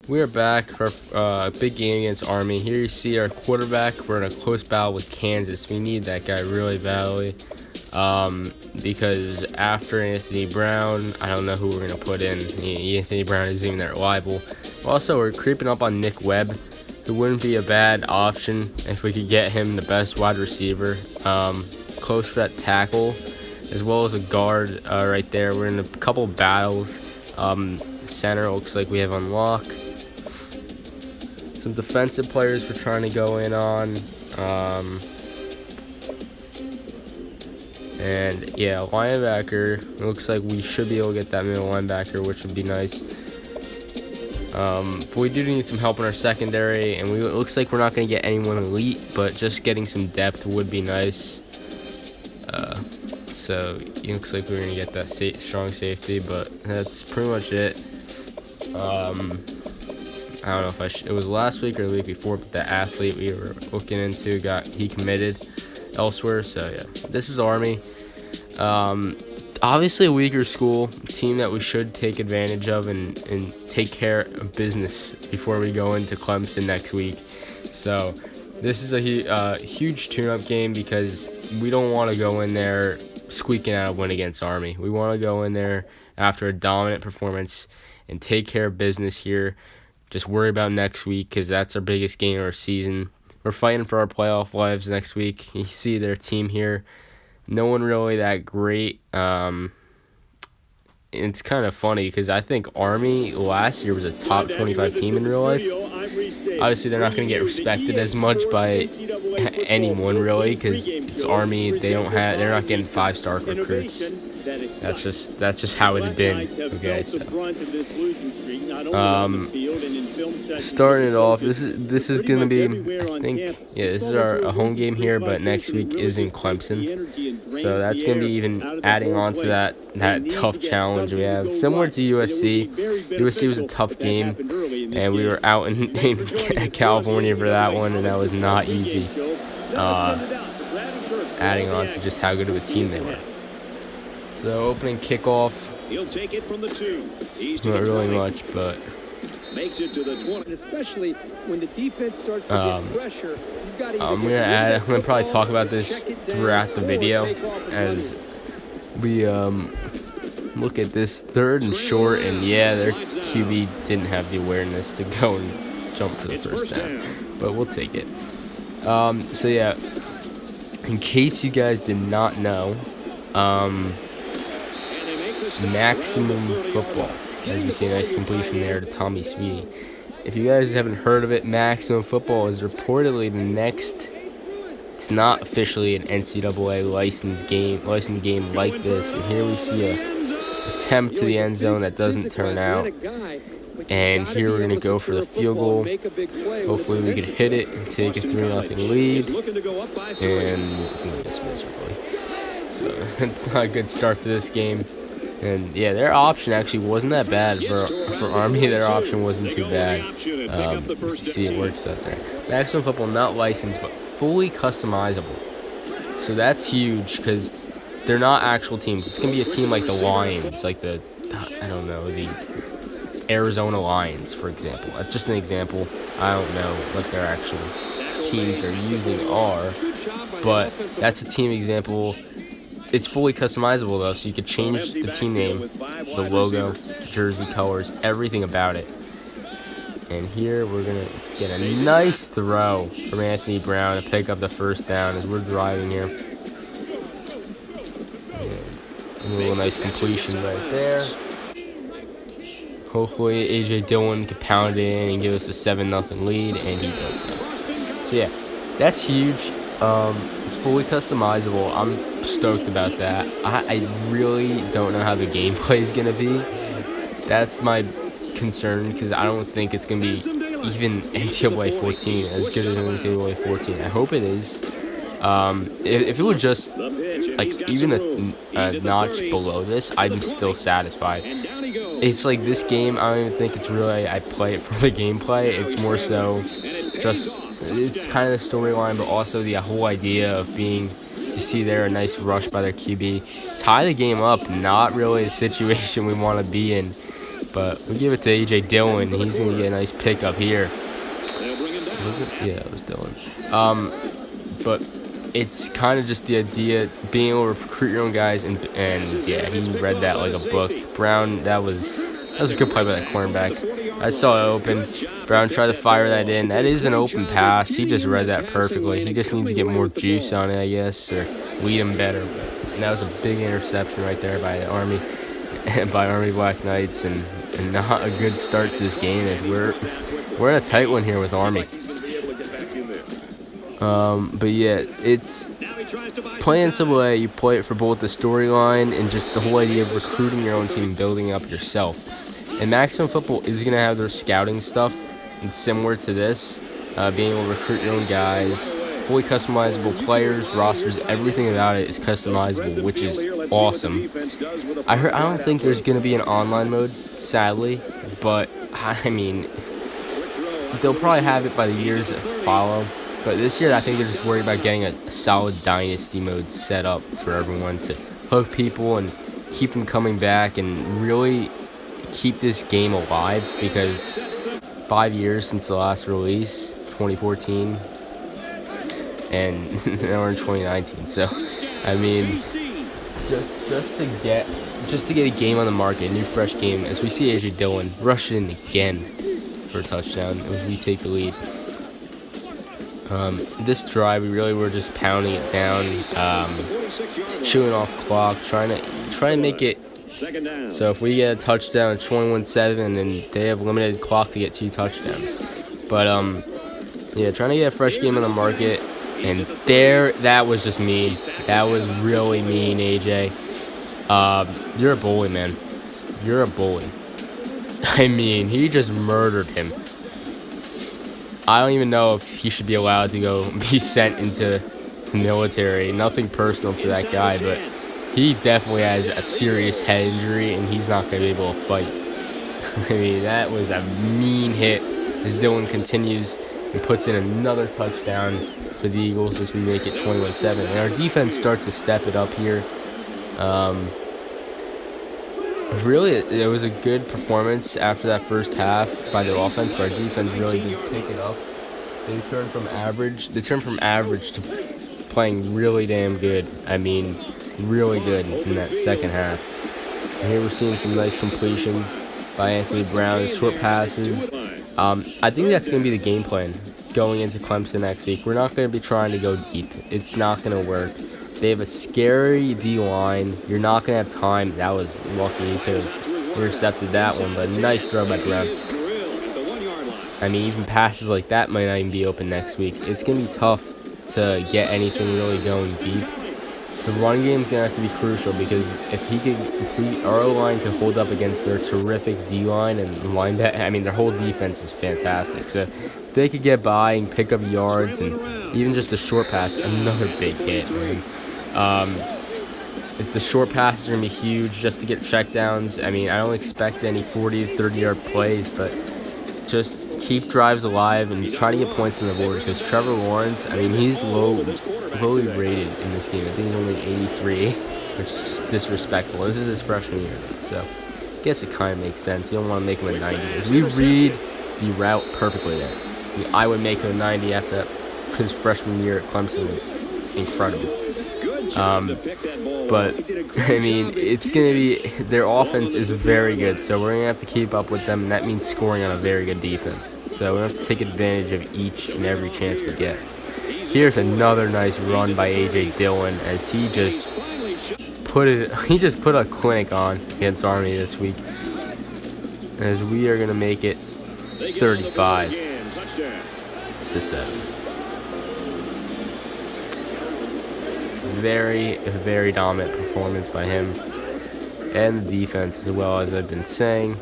We are back for a big game against Army. Here you see our quarterback. We're in a close battle with Kansas. We need that guy really badly because after Anthony Brown, I don't know who we're going to put in. Anthony Brown isn't even reliable. Also, we're creeping up on Nick Webb, who wouldn't be a bad option if we could get him the best wide receiver. Close for that tackle, as well as a guard right there. We're in a couple battles. Center looks like we have unlocked. Some defensive players we're trying to go in on. And yeah, linebacker. It looks like we should be able to get that middle linebacker, which would be nice. But we do need some help in our secondary, and it looks like we're not going to get anyone elite, but just getting some depth would be nice. So it looks like we're going to get that strong safety, but that's pretty much it. I don't know if it was last week or the week before, but the athlete we were looking into he committed elsewhere. So yeah, this is Army. Obviously a weaker school, team that we should take advantage of and take care of business before we go into Clemson next week. So this is a huge tune-up game because we don't want to go in there squeaking out a win against Army. We want to go in there after a dominant performance and take care of business here. Just worry about next week because that's our biggest game of our season. We're fighting for our playoff lives next week. You see their team here. No one really that great. It's kind of funny because I think Army last year was a top 25 team in real life. Obviously, they're not going to get respected as much by anyone really because it's Army. They're not getting 5-star recruits. That's just how it's been. Okay, so starting it off, this is gonna be, I think, yeah, this is a home game here, but next week is in Clemson, so that's gonna be even adding on to that tough challenge we have, similar to USC. USC was a tough game, and we were out in California for that one, and that was not easy. Adding on to just how good of a team they were. So opening kickoff, he'll take it from the 2. not really much, but makes it to the 20. Especially when the defense starts to get pressure, you've got to I'm gonna probably talk about this throughout the video as we look at this 3rd and short, and yeah, their QB didn't have the awareness to go and jump for the first down, but we'll take it. So yeah, in case you guys did not know, Maximum Football. As you see, a nice completion there to Tommy Sweetie. If you guys haven't heard of it, Maximum Football is reportedly the next. It's not officially an NCAA licensed game like this. And here we see a attempt to the end zone that doesn't turn out. And here we're gonna go for the field goal. Hopefully we can hit it and take a 3-0 lead. And we miss miserably. So it's not a good start to this game. And yeah, their option actually wasn't that bad for Army. Their option wasn't too bad. You see it works out there. Maximum Football, not licensed, but fully customizable. So that's huge because they're not actual teams. It's gonna be a team like the Lions, like the Arizona Lions, for example. That's just an example. I don't know what their actual teams they're using are, but that's a team example. It's fully customizable though, so you could change the team name, the logo, jersey colors, everything about it. And here we're gonna get a nice throw from Anthony Brown to pick up the first down as we're driving here. And a little nice completion right there. Hopefully AJ Dillon can pound it in and give us a 7-0 lead, and he does so. So yeah, that's huge. It's fully customizable. I'm stoked about that. I really don't know how the gameplay is gonna be. That's my concern because I don't think it's gonna be even NCAA 14 as good as NCAA 14. I hope it is. If it was just like even a notch below this, I'm still satisfied. It's like this game, I don't even think it's really I play it for the gameplay. It's more so just it's kind of the storyline, but also the whole idea of being, you see there, a nice rush by their QB. Tie the game up, not really a situation we want to be in. But we give it to A.J. Dillon. He's going to get a nice pickup here. They'll bring him down. Was it? Yeah, it was Dillon. But it's kind of just the idea being able to recruit your own guys, and yeah, he read that like a book. Brown, that was a good play by that cornerback. I saw it open. Brown tried to fire that in. That is an open pass. He just read that perfectly. He just needs to get more juice on it, I guess, or lead him better. And that was a big interception right there by the Army, by Army Black Knights, and not a good start to this game as we're in a tight one here with Army. But yeah, it's playing Double A. You play it for both the storyline and just the whole idea of recruiting your own team and building up yourself. And Maximum Football is going to have their scouting stuff, and similar to this, being able to recruit your own guys, fully customizable players, rosters, everything about it is customizable, which is awesome. I don't think there's going to be an online mode, sadly, but I mean, they'll probably have it by the years that follow. But this year, I think they're just worried about getting a solid Dynasty mode set up for everyone to hook people and keep them coming back and really keep this game alive, because 5 years since the last release, 2014, and now we're in 2019. So, I mean, just to get a game on the market, a new fresh game, as we see A.J. Dillon rush in again for a touchdown as we take the lead. This drive, we really were just pounding it down, chewing off clock, trying to make it so if we get a touchdown, it's 21-7, then they have limited clock to get 2 touchdowns. But yeah, trying to get a fresh game on the market, and that was just mean. That was really mean, AJ. You're a bully, man. You're a bully. I mean, he just murdered him. I don't even know if he should be allowed to go be sent into the military. Nothing personal to that guy, but he definitely has a serious head injury, and he's not going to be able to fight. I mean, that was a mean hit as Dillon continues and puts in another touchdown for the Eagles as we make it 21-7. And our defense starts to step it up here. Really, it was a good performance after that first half by the offense, but our defense really did pick it up. They turned from average to playing really damn good. I mean, really good in that second half. And here we're seeing some nice completions by Anthony Brown, short passes. I think that's going to be the game plan going into Clemson next week. We're not going to be trying to go deep. It's not going to work. They have a scary D-line. You're not going to have time. That was lucky. He could have intercepted that one, but nice throw by Brown. I mean, even passes like that might not even be open next week. It's going to be tough to get anything really going deep. The run game is going to have to be crucial, because if our O-line can hold up against their terrific D-line and linebacker, I mean, their whole defense is fantastic. So if they could get by and pick up yards and even just a short pass, another big hit, man. If the short passes are going to be huge just to get checkdowns, I mean, I don't expect any 40 to 30-yard plays, but just keep drives alive and try to get points on the board, because Trevor Lawrence, I mean, he's lowly rated in this game. I think he's only 83, which is just disrespectful. This is his freshman year, so I guess it kind of makes sense. You don't want to make him a 90. As we read the route perfectly there. I would make him a 90 after that. His freshman year at Clemson was incredible. But, I mean, it's going to be, their offense is very good, so we're going to have to keep up with them, and that means scoring on a very good defense. So we have to take advantage of each and every chance we get. Here's another nice run by A.J. Dillon as he just put a clinic on against Army this week. As we are going to make it 35-7. Very, very dominant performance by him and the defense, as well, as I've been saying.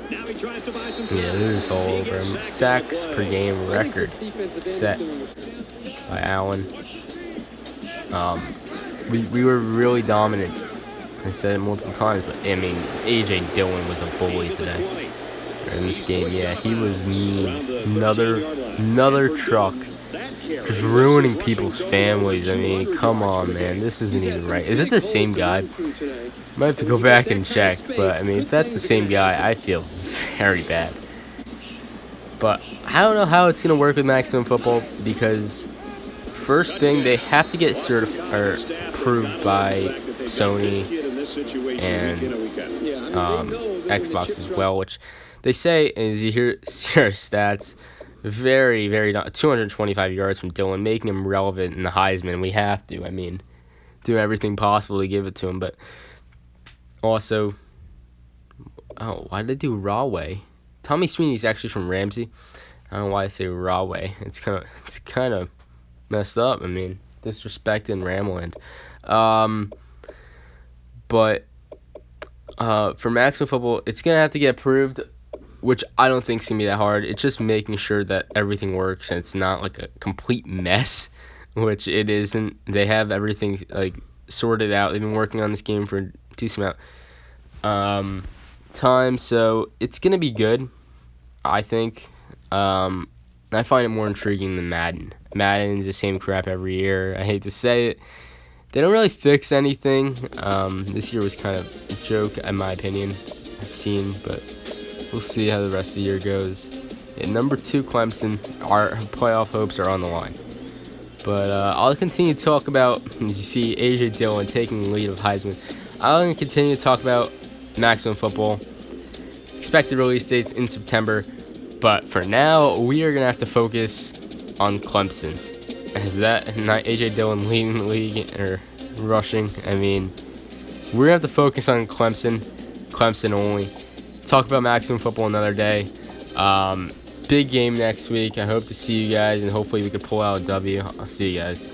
Yeah, this is all over him. Sacks per game record set by Allen. We were really dominant. I said it multiple times, but I mean, A.J. Dillon was a bully today in this game. Yeah, he was mean. Another truck. Just ruining people's families. I mean, come on, man. This isn't even right. Is it the same guy? Might have to go back and check, but I mean, if that's the same guy, I feel very bad. But I don't know how it's gonna work with Maximum Football because first thing they have to get certified or approved by Sony and Xbox as well, which they say, as you hear stats, very, very 225 yards from Dylan, making him relevant in the Heisman. We have to, I mean, do everything possible to give it to him. But also, oh, why did they do Rawway? Tommy Sweeney's actually from Ramsey. I don't know why I say Rawway. It's kind of messed up. I mean, disrespecting Ramland. But for Maximum Football, it's gonna have to get approved, which I don't think is going to be that hard. It's just making sure that everything works and it's not like a complete mess, which it isn't. They have everything like sorted out. They've been working on this game for a decent amount time, so it's going to be good, I think. I find it more intriguing than Madden. Madden's the same crap every year. I hate to say it. They don't really fix anything. This year was kind of a joke, in my opinion. I've seen, but we'll see how the rest of the year goes. At number 2, Clemson, our playoff hopes are on the line. But I'll continue to talk about, as you see, A.J. Dillon taking the lead of Heisman. I'll continue to talk about Maximum Football. Expected release dates in September. But for now, we are going to have to focus on Clemson. Is that not A.J. Dillon leading the league or rushing? I mean, we're going to have to focus on Clemson only. Talk about Maximum Football another day. Big game next week. I hope to see you guys, and hopefully we can pull out a W. I'll see you guys.